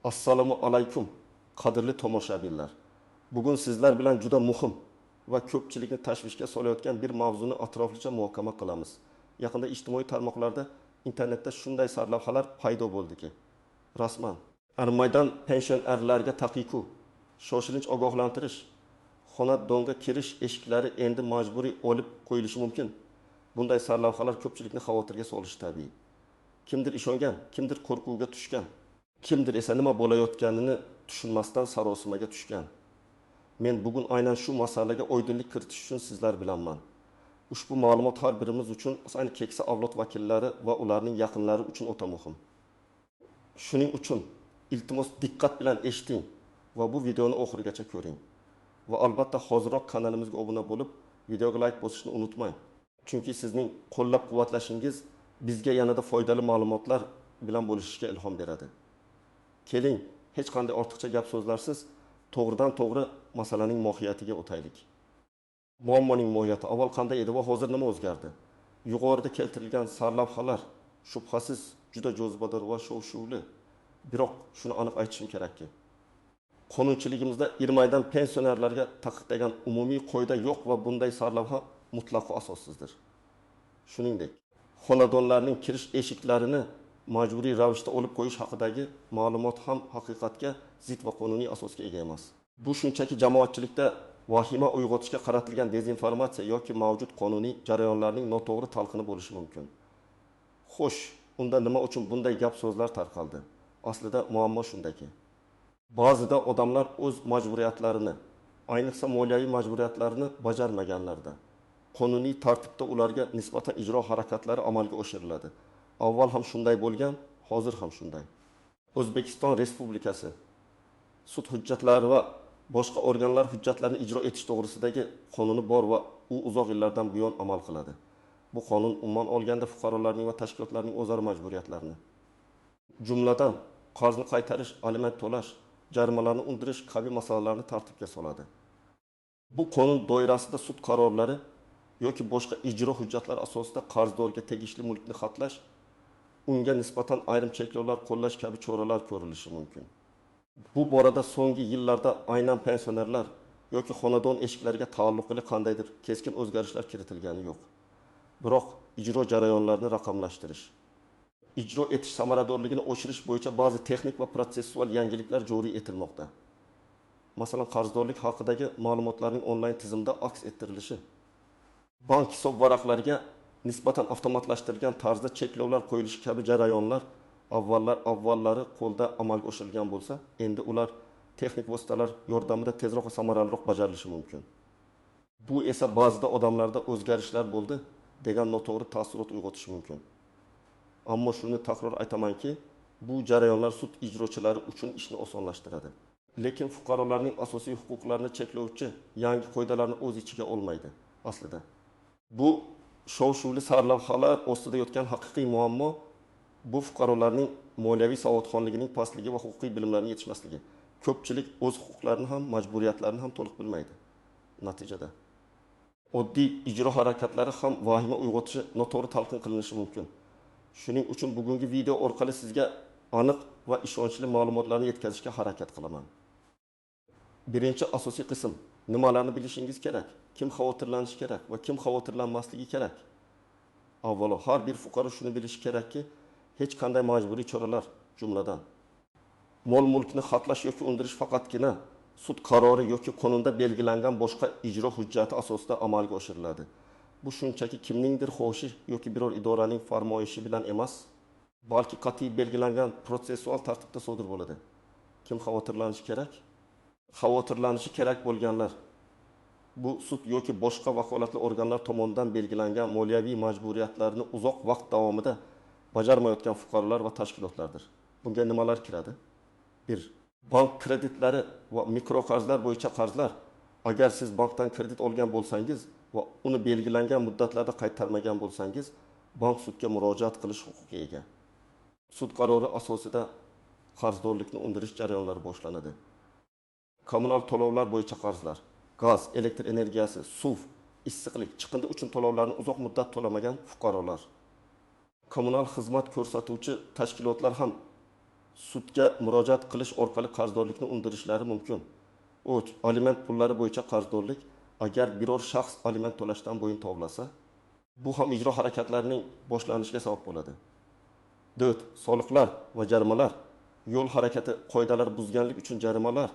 Assalomu alaykum, qadrli tomoshabinlar. Bugun sizlar bilan juda muhim va ko'pchilikni tashvishga solayotgan bir mavzuni atroflicha muhokama qilamiz. Yaqinda ijtimoiy tarmoqlarda internetda shunday sarlavhalar paydo bo'ldiki, rasman Armaydan pensionerlarga taqiqu, shoshilinch ogohlantirish, xonadonga kirish eshiklari endi majburiy olib qo'yilishi mumkin. Bunday sarlavhalar ko'pchilikni xavotirga solishi tabiiy. Kimdir ishongan, kimdir qo'rquvga tushgan, kimdir esa nima bo'layotganini tushunmasdan sarosimaga tushgan. Men bugun aynan shu masalaga oydinlik kiritish uchun sizlar bilanman. Ushbu ma'lumot har birimiz uchun, ayni keksa avlod vakillari va ularning yaqinlari uchun o'ta muhim. Shuning uchun iltimos diqqat bilan eshiting va bu videoni oxirigacha ko'ring. Va albatta hozirroq kanalimizga obuna bo'lib, videoga like bosishni unutmang. Chunki sizning qo'llab-quvvatlashingiz bizga yanada foydali ma'lumotlar bilan bo'lishishga ilhom beradi. Keling, hech qanday ortiqcha gap so'zlarsiz, to'g'ridan to'g'ri masalaning mohiyatiga o'taylik. Muammoning mohiyati avval qanday edi va hozir nima o'zgardi? Yuqorida keltirilgan sarlavhalar shubhasiz juda jozibador va shov-shuvli. Biroq shuni aniq aytishim kerakki, qonunchiligimizda Irmaydan pensionerlarga taqiqlagan umumiy qoida yo'q va bunday sarlavha mutlaqo asossizdir. Shuningdek, xonadonlarning kirish eshiklarini majburiy ravishda olib qo'yish haqidagi ma'lumot ham haqiqatga zid va qonuniy asosga ega emas. Bu shunchaki jamoatchilikda vahima uyg'otishga qaratilgan dezinformatsiya yoki mavjud qonuniy jarayonlarning noto'g'ri talqini bo'lishi mumkin. Xo'sh, unda nima uchun bunday gap so'zlar tarqaldi? Aslida muammo shundaki, ba'zida odamlar o'z majburiyatlarini, ayniqsa moliyaviy majburiyatlarini bajarmaganlarda qonuniy tartibda ularga nisbatan ijro harakatlari amalga oshiriladi. Avval ham shunday bo'lgan, hozir ham shunday. O'zbekiston Respublikasi sud hujjatlari va boshqa organlar hujjatlarini ijro etish to'g'risidagi qonuni bor va u uzoq yillardan buyon amal qiladi. Bu qonun umuman olganda fuqarolarning va tashkilotlarning o'zaro majburiyatlarini, jumladan qarzni qaytarish, aliment to'lash, jarimalarni undirish kabi masalalarni tartibga soladi. Bu qonun doirasida sud qarorlari yoki boshqa ijro hujjatlari asosida qarzdorga tegishli mulkni xatlash, unga nisbatan ayrim cheklovlar qo'llash kabi choralar ko'rilishi mumkin. Bu borada so'nggi yillarda aynan pensionerlar yoki xonadon eshiklariga taalluqli qandaydir keskin o'zgarishlar kiritilgani yo'q. Biroq ijro jarayonlarini raqamlashtirish, ijro etish samaradorligini oshirish bo'yicha ba'zi texnik va protsessual yangiliklar joriy etilmoqda. Masalan, qarzdorlik haqidagi ma'lumotlarning onlayn tizimda aks ettirilishi, bank hisob varaqlariga nisbatan avtomatlashtirilgan tarzda cheklovlar qo'yilishi kabi jarayonlar avvallari qo'lda amalga oshirilgan bo'lsa, endi ular texnik vositalar yordamida tezroq va samaraliroq bajarilishi mumkin. Bu esa ba'zida odamlarda o'zgarishlar bo'ldi degan noto'g'ri taassurot uyg'otishi mumkin. Ammo shuni takror aytamanki, bu jarayonlar sud ijrochilari uchun ishni osonlashtiradi. Lekin fuqarolarning asosiy huquqlarini cheklovchi yangi qoidalarni o'z ichiga olmaydi aslida. Bu shov-shuvli sarlavhalar ostida yotgan haqiqiy muammo bu fuqarolarning moliyaviy savodxonligining pastligi va huquqiy bilimlarining yetishmasligi. Ko'pchilik o'z huquqlarini ham, majburiyatlarini ham to'liq bilmaydi. Natijada oddiy ijro harakatlari ham vahima uyg'otishi, noto'g'ri talqin qilinishi mumkin. Shuning uchun bugungi video orqali sizga aniq va ishonchli ma'lumotlarni yetkazishga harakat qilaman. Birinchi asosiy qism: nimalarni bilishingiz kerak, kim xavotirlanishi kerak va kim xavotirlanmasligi kerak. Avvalo, har bir fuqaro shuni bilishi kerakki, hech qanday majburiy choralar, jumladan mol-mulkni xatlash yoki undirish faqatgina sud qarori yoki qonunda belgilangan boshqa ijro hujjati asosida amalga oshiriladi. Bu shunchaki kimningdir xohishi yoki biror idoraning farmoyishi bilan emas, balki qat'iy belgilangan protsessual tartibda sodir bo'ladi. Kim xavotirlanishi kerak? Xavotirlanishi kerak bo'lganlar bu sud yoki boshqa vakolatli organlar tomonidan belgilangan moliyaviy majburiyatlarni uzoq vaqt davomida bajarmayotgan fuqarolar va tashkilotlardir. Bunga nimalar kiradi? 1. Bank kreditlari va mikroqarzlar bo'yicha qarzlar. Agar siz bankdan kredit olgan bo'lsangiz va uni belgilangan muddatlarda qaytarmagan bo'lsangiz, bank sudga murojaat qilish huquqiga ega. Sud qarori asosida qarzdorlikni undirish jarayonlari boshlanadi. Kommunal to'lovlar bo'yicha qarzlar, gaz, elektr energiyasi, suv, issiqlik, chiqindi uchun to'lovlarni uzoq muddat to'lamagan fuqarolar, kommunal xizmat ko'rsatuvchi tashkilotlar ham sudga murojaat qilish orqali qarzdorlikni undirishlari mumkin. O aliment pullari bo'yicha qarzdorlik agar biror shaxs aliment to'lashdan bo'yin tovlasa, bu ham ijro harakatlarining boshlanishiga sabab bo'ladi. 4. Soliqlar va jarimalar. Yo'l harakati qoidalari buzganlik uchun jarimalar,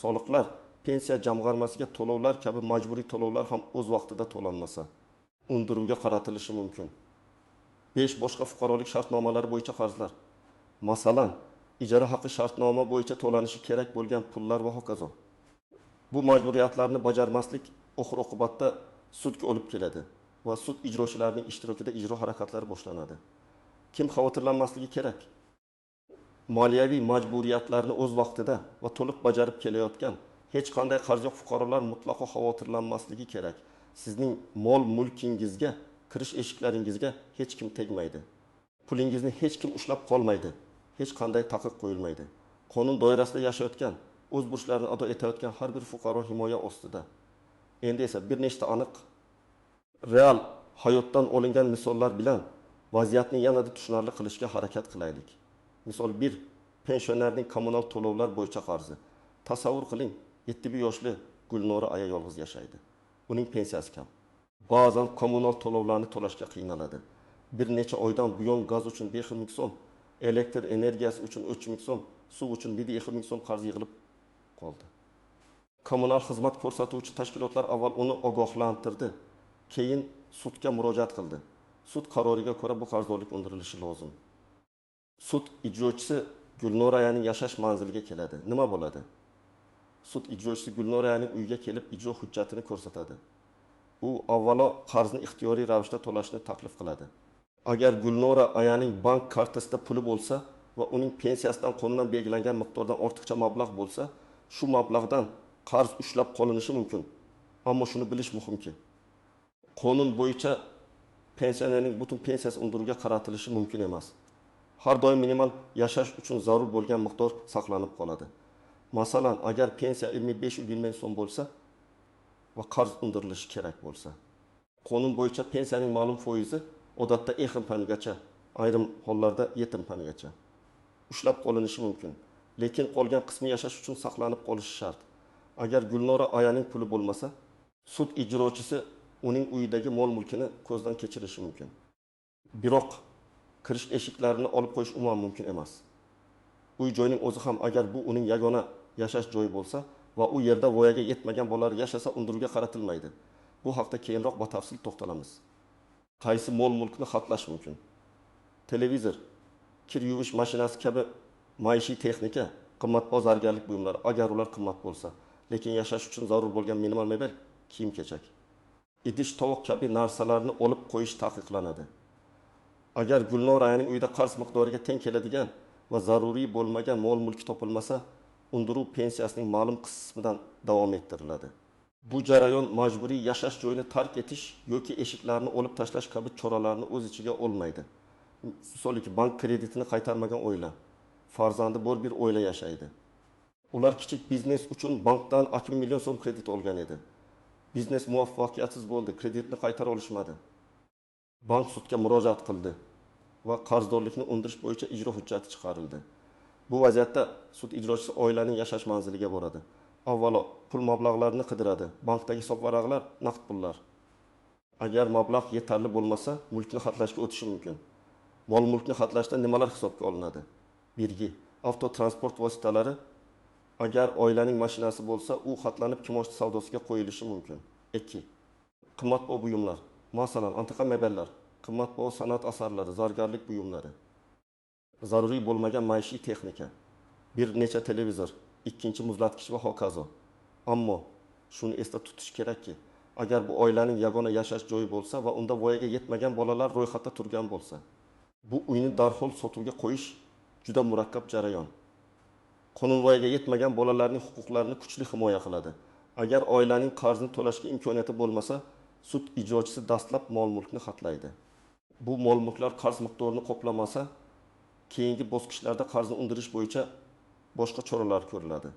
soliqlar, pensiya jamg'armasiga to'lovlar kabi majburiy to'lovlar ham o'z vaqtida to'lanmasa, undiruvga qaratilishi mumkin. 5. Boshqa fuqarolik shartnomalari bo'yicha qarzlar. Masalan, ijara haqi shartnoma bo'yicha to'lanishi kerak bo'lgan pullar va hokazo. Bu majburiyatlarni bajarmaslik oxir-oqibatda sudga olib keladi va sud ijrochilarining ishtirokida ijro harakatlari boshlanadi. Kim xavotirlanmasligi kerak? Moliyaviy majburiyatlarni o'z vaqtida va to'liq bajarib kelayotgan hech qanday qarz yo'q fuqarolar mutlaqo xavotirlanmasligi kerak. Sizning mol-mulkingizga, kirish eshiklaringizga hech kim tegmaydi. Pulingizni hech kim ushlab qolmaydi. Hech qanday taqiq qo'yilmaydi. Qonun doirasida yashayotgan, o'z burchlarini ado etayotgan har bir fuqaro himoya ostida. Endi esa bir nechta aniq real hayotdan olingan misollar bilan vaziyatni yanada tushunarli qilishga harakat qilaylik. Misol 1. Pensionerning kommunal to'lovlar bo'yicha qarzi. Tasavvur qiling, 7 yoshli Gulnora aya yolg'iz yashaydi. Uning pensiyasi kam. Ba'zan kommunal to'lovlarni to'lashga qiynaladi. Bir necha oydan buyon gaz uchun 5,000 so'm, elektr energiyasi uchun 3,000 so'm, suv uchun 7,000 so'm qarz yig'ilib qoldi. Kommunal xizmat ko'rsatuvchi tashkilotlar avval uni ogohlantirdi, keyin sudga murojaat qildi. Sud qaroriga ko'ra bu qarzdorlik undirilishi lozim. Sud ijrochisi Gulnorayaning yashash manziliga keladi. Nima bo'ladi? Sud ijrochisi Gulnorayaning uyiga kelib ijro hujjatini ko'rsatadi. U avvalo qarzni ixtiyoriy ravishda to'lashni taklif qiladi. Agar Gulnora ayaning bank kartasida puli bo'lsa va uning pensiyasidan qonunan belgilangan miqdordan ortiqcha mablag' bo'lsa, shu mablag'dan qarz ushlab qolinishi mumkin. Ammo shuni bilish muhimki, qonun bo'yicha pensionerning butun pensiyasi undiruvga qaratilishi mumkin emas. Har doim minimal yashash uchun zarur bo'lgan miqdor saqlanib qoladi. Masalan, agar pensiya 25 ming so'm bo'lsa va qarz undirilishi kerak bo'lsa, qonun bo'yicha pensiyaning ma'lum foizi odatda panigacha, ayrim hollarda 7 panigacha ushlab qolinishi mumkin. Lekin qolgan qismi yashash uchun saqlanib qolishi shart. Agar Gulnora ayaning puli bo'lmasa, sud ijrochisi uning uyidagi mol-mulkini ko'zdan kechirishi mumkin. Biroq kirish eshiklarini olib qo'yish umuman mumkin emas. Uy joyning o'zi ham agar bu uning yagona yashash joyi bo'lsa va u yerda voyaga yetmagan bolalar yashasa undiruvga qaratilmaydi. Bu haqda keyinroq batafsil to'xtalamiz. Qaysi mol-mulkni xatlash mumkin? Televizor, kir yuvish mashinasi kabi maishiy texnika, qimmatbaho zargarlik buyumlari agar ular qimmat bo'lsa, lekin yashash uchun zarur bo'lgan minimal mebel, kiyim-kechak, idish, tovoq kabi narsalarni olib qo'yish taqiqlanadi. Agar Gulnoraning uyida qarz miqdoriga teng keladigan va zaruriy bo'lmagan mol-mulk topilmasa, undiruv pensiyasining ma'lum qismidan davom ettiriladi. Bu jarayon majburiy yashash joyini tark etish yoki eshiklarni olib tashlash kabi choralarni o'z ichiga olmaydi. Misolki, bank kreditini qaytarmagan oila, farzandi bor bir oila yashaydi. Ular kichik biznes uchun bankdan 2 million so'm kredit olgan edi. Biznes muvaffaqiyatsiz bo'ldi, kreditni qaytara olishmadi. Bank sudga murojaat qildi va qarzdorlikni undirish bo'yicha ijro hujjati chiqarildi. Bu vaziyatda sud ijrochisi oilaning yashash manziliga boradi. Avvalo pul mablag'larini qidiradi. Bankdagi hisob varaqlar, naqd pullar. Agar mablag' yetarli bo'lmasa, mulkni xatlashga o'tishi mumkin. Mol-mulkni xatlashda nimalar hisobga olinadi? Birgi, avtotransport vositalari. Agar oilaning mashinasi bo'lsa, u xatlanib kimoshdi savdosiga qo'yilishi mumkin. 2. Qimmatbaho buyumlar, masalan, antiqa mebellar, qimmatbaho san'at asarlari, zargarlik buyumlari. Zaruriy bo'lmagan maishiy texnika, bir necha televizor, ikkinchi muzlatgich va hokazo. Ammo shuni esda tutish kerakki, agar bu oilaning yagona yashash joyi bo'lsa va unda voyaga yetmagan bolalar ro'yxatda turgan bo'lsa, bu uyni darhol sotuvga qo'yish juda murakkab jarayon. Qonun voyaga yetmagan bolalarning huquqlarini kuchli himoya qiladi. Agar oilaning qarzni to'lashga imkoniyati bo'lmasa, sud ijrochisi dastlab mol-mulkni xatlaydi. Bu mol-mulklar qarz miqdorini qoplamasa, keyingi bosqichlarda qarzni undirish bo'yicha boshqa choralar ko'riladi.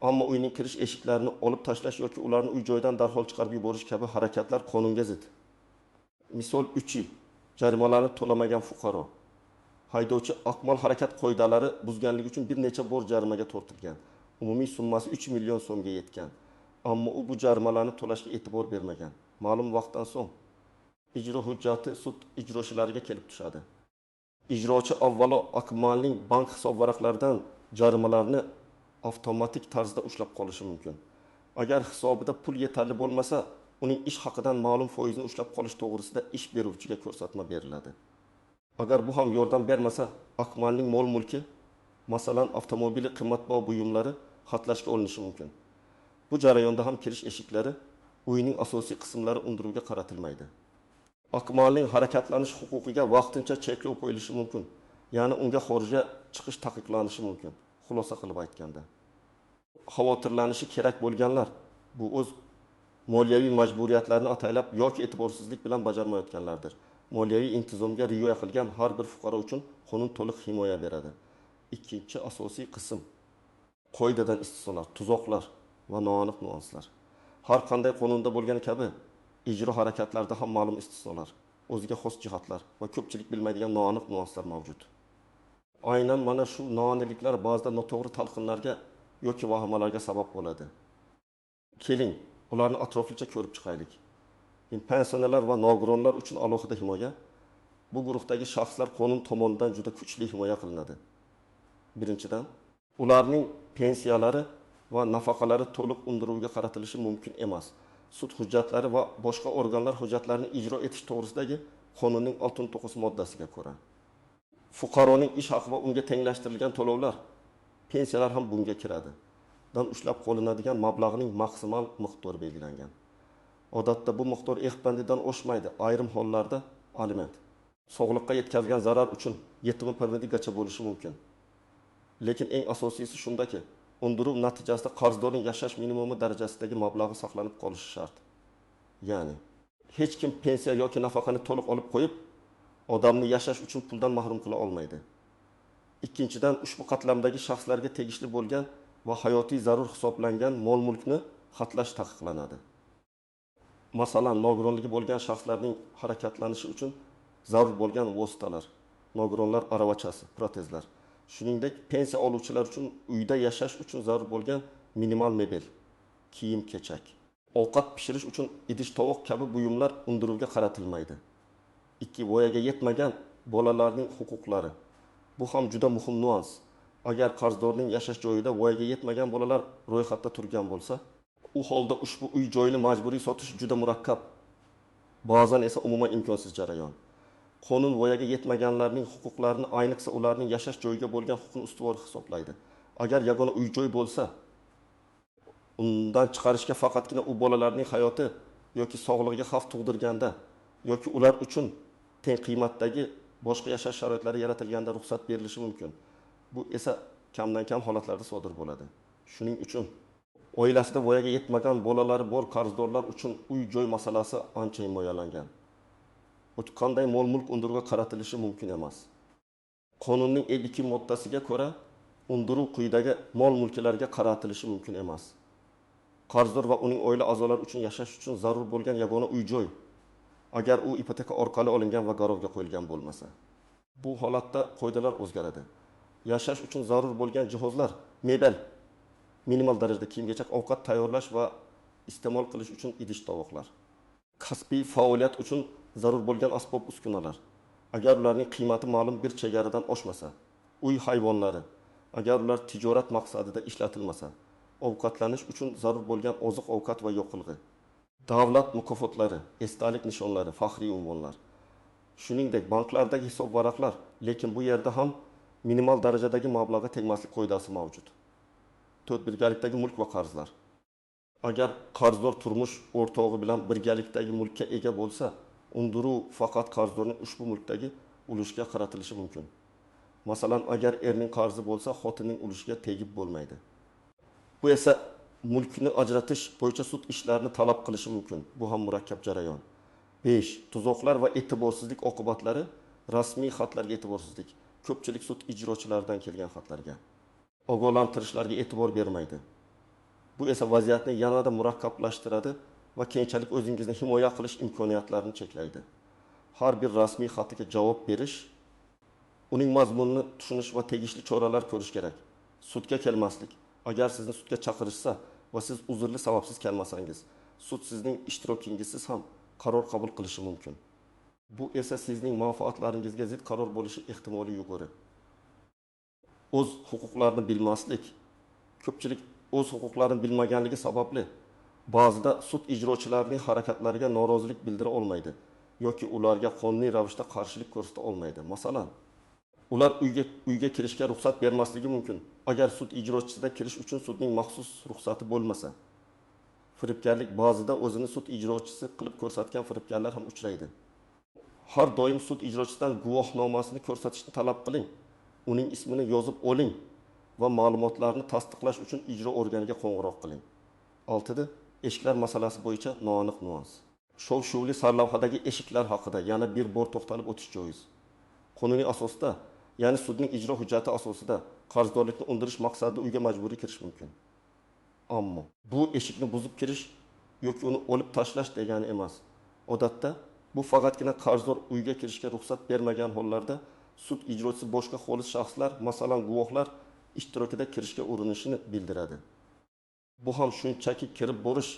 Ammo uyning kirish eshiklarini olib tashlash yoki ularni uy joydan darhol chiqarib yuborish kabi harakatlar qonunga zid. Misol 3. Jarimalarni to'lamagan fuqaro. haydovchi aqmal harakat qoidalari buzganligi uchun bir necha bor jarimaga tortilgan. Umumiy summasi 3 million so'mga yetgan. Ammo u bu jarimalarni to'lashga e'tibor bermagan. Ma'lum vaqtdan so'ng ijro hujjati sud ijrochilariga kelib tushadi. Ijrochi avvalo Akmalning bank hisob varaqlaridan jarimalarni avtomatik tarzda ushlab qolishi mumkin. Agar hisobida pul yetarli bo'lmasa, uning ish haqidan ma'lum foizni ushlab qolish to'g'risida ish beruvchiga ko'rsatma beriladi. Agar bu ham yordam bermasa, Akmalning mol-mulki, masalan, avtomobili, qimmatbaho buyumlari xatlashga olinishi mumkin. Bu jarayonda ham kirish eshiklari, uyning asosiy qismlari undiruvga qaratilmaydi. Akmalning harakatlanish huquqiga vaqtincha cheklov qo'yilishi mumkin. Ya'ni unga xorijga chiqish taqiqlanishi mumkin. Xulosa qilib aytganda, xavotirlanishi kerak bo'lganlar bu o'z moliyaviy majburiyatlarini ataylab yoki e'tiborsizlik bilan bajarmayotganlardir. Moliyaviy intizomga rioya qilgan har bir fuqaro uchun qonun to'liq himoya beradi. Ikkinchi asosiy qism qoidadan istisnolar, tuzoqlar va noaniq nuanslar. Har qanday qonunda bo'lgani kabi ijro harakatlarida ham ma'lum istisnolar, o'ziga xos jihatlar va ko'pchilik bilmaydigan noaniq nuanslar mavjud. Aynan mana shu noaniqliklar ba'zida noto'g'ri talqinlarga yoki vahimalarga sabab bo'ladi. Keling, ularni atroflicha ko'rib chiqaylik. Pensionerlar va nogironlar uchun alohida himoya. Bu guruhdagi shaxslar qonun tomonidan juda kuchli himoya qilinadi. Birinchidan, ularning pensiyalari va nafaqalari to'liq undiruvga qaratilishi mumkin emas. Sud hujjatlari va boshqa organlar hujjatlarini ijro etish to'g'risidagi qonunning 69 moddasiga ko'ra. Fuqaroning ish haqi va unga tenglashtirilgan to'lovlar, pensiyalar ham bunga kiradi. Dan ushlab qolinadigan mablag'ning maksimal miqdori belgilangan. Odatda bu miqdor ehbandidan oshmaydi. Ayrim hollarda aliment, sog'liqqa yetkazgan zarar uchun 70% gacha bo'lishi mumkin. Lekin eng asosiysi shundaki, undiruv natijasida qarzdorning yashash minimumi darajasidagi mablag'i saqlanib qolishi shart. Ya'ni hech kim pensiya yoki nafaqani to'liq olib qo'yib, odamni yashash uchun puldan mahrum qila olmaydi. Ikkinchidan, ushbu qatlamdagi shaxslarga tegishli bo'lgan va hayotiy zarur hisoblangan mol-mulkni xatlash taqiqlanadi. Masalan, nogironligi bo'lgan shaxslarning harakatlanishi uchun zarur bo'lgan vositalar, nogironlar aravachasi, protezlar, shuningdek pensiya oluvchilar uchun uyda yashash uchun zarur bo'lgan minimal mebel, kiyim-kechak, ovqat pishirish uchun idish-tovoq kabi buyumlar undiruvga qaratilmaydi. Voyaga yetmagan bolalarning huquqlari. Bu ham juda muhim nuans. Agar qarzdorning yashash joyida voyaga yetmagan bolalar ro'yxatda turgan bo'lsa, u holda ushbu uy joyini majburiy sotish juda murakkab. Ba'zan esa umuman imkonsiz jarayon. Qonun voyaga yetmaganlarning huquqlarini, ayniqsa ularning yashash joyiga bo'lgan huquqni ustuvor hisoblaydi. Agar yagona uy joy bo'lsa, undan chiqarishga faqatgina u bolalarning hayoti yoki sog'lig'iga xavf tug'dirganda yoki ular uchun teng qiymatdagi boshqa yashash sharoitlari yaratilganda ruxsat berilishi mumkin. Bu esa kamdan kam holatlarda sodir bo'ladi. Shuning uchun oilasida voyaga yetmagan bolalari bor qarzdorlar uchun uy-joy masalasi ancha himoyalangan. Qanday mol-mulk undiruvga qaratilishi mumkin emas. Qonunning 52 moddasiga ko'ra, undiruv quyidagi mol-mulklarga qaratilishi mumkin emas. Qarzdor va uning oila a'zolari uchun yashash uchun zarur bo'lgan yagona uy-joy, agar u ipoteka orqali olingan va garovga qo'yilgan bo'lmasa. Bu holatda qoidalar o'zgaradi. Yashash uchun zarur bo'lgan jihozlar, mebel, minimal darajada kiyim-kechak, ovqat tayyorlash va iste'mol qilish uchun idish-tovoqlar. Kasbiy faoliyat uchun zarur bo'lgan asbob-uskunalar, agar ularning qiymati ma'lum bir chegaradan oshmasa. Uy hayvonlari, agar ular tijorat maqsadida ishlatilmasa. Ovqatlanish uchun zarur bo'lgan oziq-ovqat va yoqilg'i. Davlat mukofotlari, esdalik nishonlari, faxriy unvonlar. Shuningdek, banklardagi hisob varaqlar, lekin bu yerda ham minimal darajadagi mablag'ga tegmaslik qoidasi mavjud. 4. Birgalikdagi mulk va qarzlar. Agar qarzdor turmush o'rtog'i bilan birgalikdagi mulkka ega bo'lsa, undiruv faqat qarzdorning ushbu mulkdagi ulushiga qaratilishi mumkin. Masalan, agar erning qarzi bo'lsa, xotinning ulushiga tegib bo'lmaydi. Bu esa mulkni ajratish bo'yicha sud ishlarini talab qilishi mumkin. Bu ham murakkab jarayon. 5. Tuzoqlar va e'tiborsizlik oqibatlari. Rasmiy xatlarga e'tiborsizlik. Ko'pchilik sud ijrochilaridan kelgan xatlarga, ogohlantirishlarga e'tibor bermaydi. Bu esa vaziyatni yanada murakkablashtiradi va keyinchalik o'zingizni himoya qilish imkoniyatlarini cheklaydi. Har bir rasmiy xatiga javob berish uning mazmunini tushunish va tegishli choralar ko'rish kerak. Sudga kelmaslik. Agar sizni sudga chaqirishsa va siz uzrli sababsiz kelmasangiz, sud sizning ishtirokingizsiz ham qaror qabul qilishi mumkin. Bu esa sizning manfaatlaringizga zid qaror bo'lishi ehtimoli yuqori. O'z huquqlarini bilmaslik. Ko'pchilik o'z huquqlarini bilmaganligi sababli ba'zida sud ijrochilarining harakatlariga norozilik bildira olmaydi yoki ularga qonuniy ravishda qarshilik ko'rsata olmaydi. Masalan, ular uyga kirishga ruxsat bermasligi mumkin. Agar sud ijrochisida kirish uchun sudning maxsus ruxsati bo'lmasa. Firibgarlik ba'zida o'zini sud ijrochisi qilib ko'rsatgan firibgarlar ham uchraydi. Har doim sud ijrochisidan guvohnomasini ko'rsatishni talab qiling. Uning ismini yozib oling va ma'lumotlarni tasdiqlash uchun ijro organiga qo'ng'iroq qiling. 6. Eshiklar masalasi bo'yicha noaniq nuans. Shov-shuvli sarlavhadagi eshiklar haqida yana bir bor to'xtalib o'tish joiz. Qonuniy asosda, ya'ni sudning ijro hujjati asosida qarzdorlikni undirish maqsadida uyga majburiy kirish mumkin. Ammo bu eshikni buzib kirish yoki uni olib tashlash degani emas. Odatda bu faqatgina qarzdor uyga kirishga ruxsat bermagan hollarda sud ijrochisi boshqa xolis shaxslar, masalan guvohlar ishtirokida kirishga urinishini bildiradi. Bu ham shunchaki kirib borish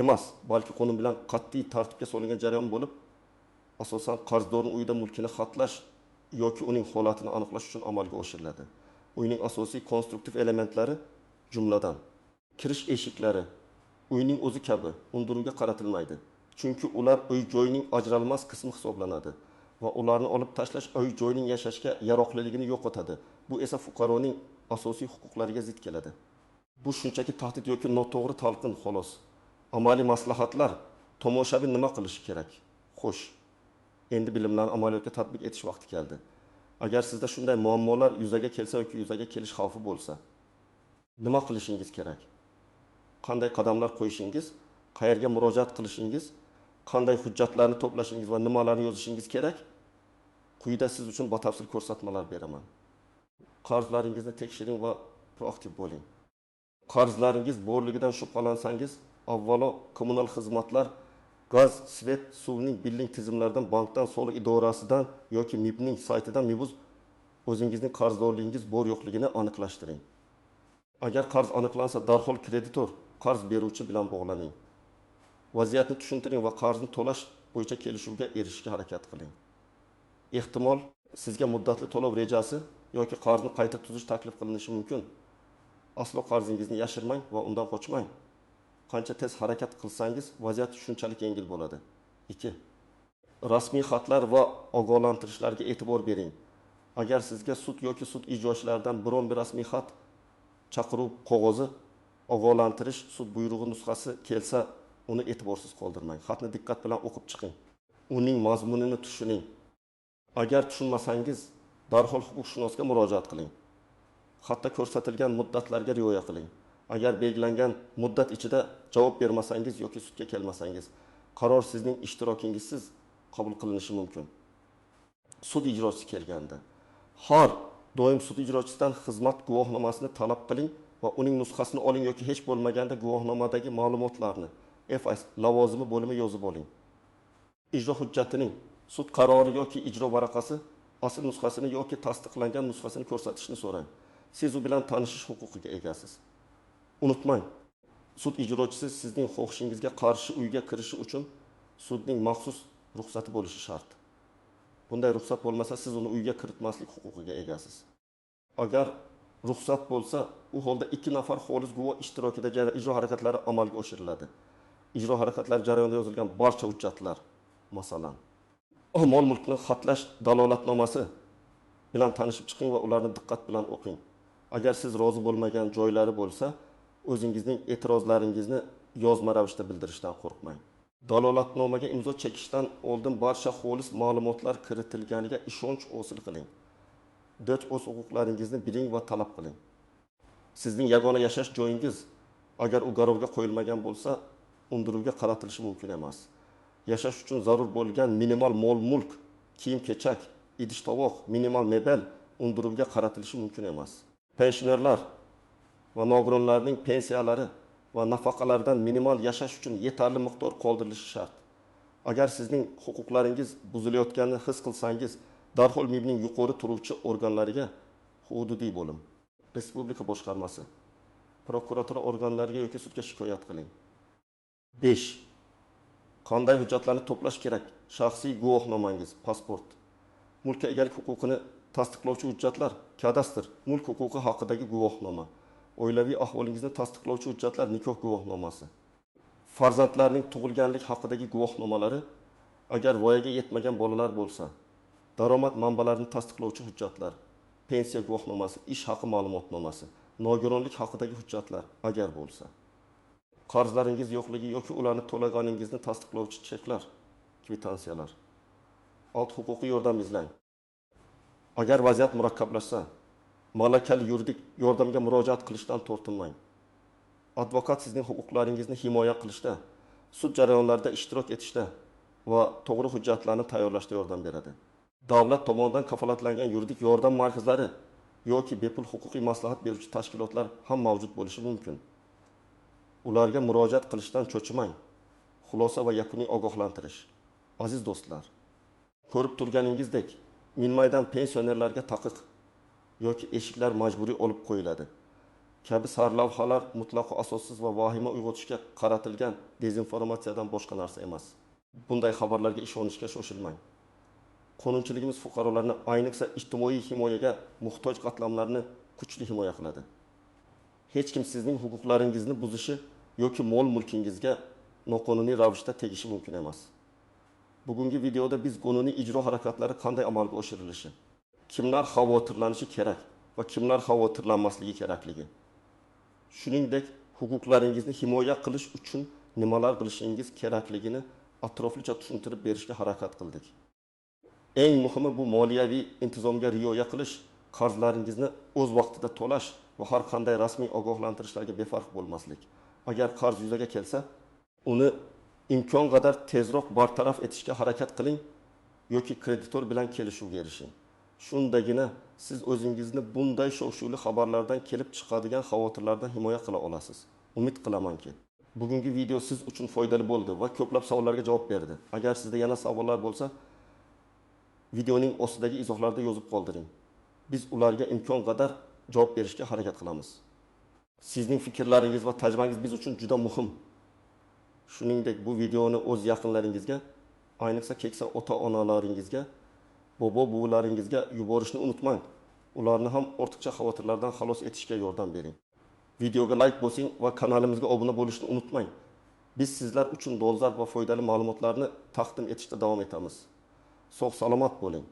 emas, balki qonun bilan qat'iy tartibga solingan jarayon bo'lib, asosan qarzdorning uyida mulkini xatlash yoki uning holatini aniqlash uchun amalga oshiriladi. Uyning asosiy konstruktiv elementlari, jumladan kirish eshiklari uyning o'zi kabi unduruvga qaratilmaydi. Chunki ular uy-joyning ajralmas qismi hisoblanadi va ularni olib tashlash uy-joyning yashashga yaroqliligini yo'qotadi. Bu esa fuqaroning asosiy huquqlariga zid keladi. Bu shunchaki tahdid yoki noto'g'ri talqin xolos. Amaliy maslahatlar, tomoshabin nima qilishi kerak? Xo'sh, endi bilimlarni amaliyotga tatbiq etish vaqti keldi. Agar sizda shunday muammolar yuzaga kelsa yoki yuzaga kelish xavfi bo'lsa, nima qilishingiz kerak? Qanday qadamlar qo'yishingiz, qayerga murojaat qilishingiz, qanday hujjatlarni to'plashingiz va nimalarni yozishingiz kerak? Quyida siz uchun batafsil ko'rsatmalar beraman. Qarzlaringizni tekshiring va proaktiv bo'ling. Qarzlaringiz borligidan shubhalansangiz, avvalo kommunal xizmatlar, gaz, svet, suvning billing tizimlaridan, bankdan, soliq idorasidan yoki MIBning saytidan mibuz o'zingizning qarzdorligingiz bor yo'qligini aniqlashtiring. Agar qarz aniqlansa, darhol kreditor, qarz beruvchi bilan bog'laning. Vaziyatni tushuntiring va qarzni to'lash bo'yicha kelishuvga erishishga harakat qiling. Ehtimol sizga muddatli to'lov rejasi yoki qarzni qayta tuzish taklif qilinishi mumkin. Aslo qarzingizni yashirmang va undan qochmang. Qancha tez harakat qilsangiz, vaziyat shunchalik yengil bo'ladi. 2. Rasmiy xatlar va ogohlantirishlarga e'tibor bering. Agar sizga sud yoki sud ijrochilaridan biron bir rasmiy xat, chaqiruv qog'ozi, ogohlantirish, sud buyrug'i nusxasi kelsa, uni e'tiborsiz qoldirmang. Xatni diqqat bilan o'qib chiqing. Uning mazmunini tushuning. Agar tushunmasangiz, darhol huquqshunosga murojaat qiling. Xatda ko'rsatilgan muddatlarga rioya qiling. Agar belgilangan muddat ichida javob bermasangiz yoki sudga kelmasangiz, qaror sizning ishtirokingizsiz qabul qilinishi mumkin. Sud ijrochisi kelganda har doim sud ijrochisidan xizmat guvohnomasini talab qiling va uning nusxasini oling yoki hech bo'lmaganda guvohnomadagi ma'lumotlarni FIS lavozimi bo'limi yozib oling. Ijro hujjatining, sud qarori yoki ijro varaqasi asl nusxasini yoki tasdiqlangan nusxasini ko'rsatishni so'rang. Siz u bilan tanishish huquqiga egasiz. Unutmang, sud ijrochisi sizning xohishingizga qarshi uyga kirishi uchun sudning maxsus ruxsati bo'lishi shart. Bunday ruxsat bo'lmasa, siz uni uyga kiritmaslik huquqiga egasiz. Agar ruxsat bo'lsa, u holda 2 nafar xolis guvoh ishtirokida ijro harakatlari amalga oshiriladi. Ijro harakatlari jarayonida yozilgan barcha hujjatlar, masalan, mol mulkni xatlash dalolatnomasi bilan tanishib chiqing va ularni diqqat bilan o'qing. Agar siz rozi bo'lmagan joylari bo'lsa, o'zingizning e'tirozlaringizni yozma ravishda bildirishdan qo'rqmang. Dalolatnomaga imzo chekishdan oldin barcha xolis ma'lumotlar kiritilganiga ishonch hosil qiling. O'z huquqlaringizni biling va talab qiling. Sizning yagona yashash joyingiz agar u garovga qo'yilmagan bo'lsa, unduruvga qaratilishi mumkin emas. Yashash uchun zarur bo'lgan minimal mol-mulk, kiyim-kechak, idish-tovoq, minimal mebel unduruvga qaratilishi mumkin emas. Pensionerlar va nogironlarning pensiyalari va nafaqalardan minimal yashash uchun yetarli miqdor qoldirilishi shart. Agar sizning huquqlaringiz buzilayotganini his qilsangiz, darhol MIBning yuqori turuvchi organlariga hududiy bo'lim, respublika boshqarmasi, prokuratura organlariga yoki sudga shikoyat qiling. 5. Qanday hujjatlarni to'plash kerak? Shaxsiy guvohnomangiz, pasport, mulkka egalik huquqini tasdiqlovchi hujjatlar, kadastr, mulk huquqi haqidagi guvohnoma, oilaviy ahvolingizni tasdiqlovchi hujjatlar, nikoh guvohnomasi, farzandlarning tug'ilganlik haqidagi guvohnomalari, agar voyaga yetmagan bolalar bo'lsa, daromad manbalarini tasdiqlovchi hujjatlar, pensiya guvohnomasi, ish haqi ma'lumotnomasi, nogironlik haqidagi hujjatlar agar bo'lsa, qarzlaringiz yo'qligi yoki ularni to'laganingizni tasdiqlovchi cheklar, kvitansiyalar. 6. Huquqiy yordam izlang. Agar vaziyat murakkablashsa, malakali yuridik yordamga murojaat qilishdan tortinmang. Advokat sizning huquqlaringizni himoya qilishda, sud jarayonlarida ishtirok etishda va to'g'ri hujjatlarni tayyorlashda yordam beradi. Davlat tomonidan kafolatlangan yuridik yordam markazlari yoki bepul huquqiy maslahat beruvchi tashkilotlar ham mavjud bo'lishi mumkin. Ularga murojaat qilishdan cho'chimang. Xulosa va yakuniy ogohlantirish. Aziz do'stlar, ko'rib turganingizdek, minmaydan pensionerlarga taqiq yoki eshiklar majburiy olib qo'yiladi kabi sarlavhalar mutlaqo asossiz va vahima uyg'otishga qaratilgan dezinformatsiyadan boshqa narsa emas. Bunday xabarlarga ishonishga shoshilmang. Qonunchiligimiz fuqarolarni, ayniqsa ijtimoiy himoyaga muhtoj qatlamlarni kuchli himoya qiladi. Hech kim sizning huquqlaringizni buzishi yoki mol-mulkingizga noqonuniy ravishda tegishi mumkin emas. Bugungi videoda biz qonuniy ijro harakatlari qanday amalga oshirilishi, kimlar xavotirlanishi kerak va kimlar xavotirlanmasligi kerakligi, shuningdek huquqlaringizni himoya qilish uchun nimalar qilishingiz kerakligini atroflicha tushuntirib berishga harakat qildik. Eng muhimi bu moliyaviy intizomga rioya qilish, qarzlaringizni o'z vaqtida to'lash va har qanday rasmiy ogohlantirishlarga befarq bo'lmaslik. Agar qarz yuzaga kelsa, uni imkon qadar tezroq bartaraf etishga harakat qiling yoki kreditor bilan kelishuvga erishing. Shundagina siz o'zingizni bunday shov-shuvli xabarlardan kelib chiqadigan xavotirlardan himoya qila olasiz. Umid qilamanki, bugungi video siz uchun foydali bo'ldi va ko'plab savollarga javob berdi. Agar sizda yana savollar bo'lsa, videoning ostidagi izohlarda yozib qoldiring. Biz ularga imkon qadar javob berishga harakat qilamiz. Sizning fikrlaringiz va tajribangiz biz uchun juda muhim. Shuningdek, bu videoni o'z yaqinlaringizga, ayniqsa keksa ota-onalaringizga, bobo-buvalaringizga yuborishni unutmang. Ularni ham ortiqcha xavotirlardan xalos etishga yordam bering. Videoga like bosing va kanalimizga obuna bo'lishni unutmang. Biz sizlar uchun dolzarb va foydali ma'lumotlarni taqdim etishda davom etamiz. Sog' salomat bo'ling.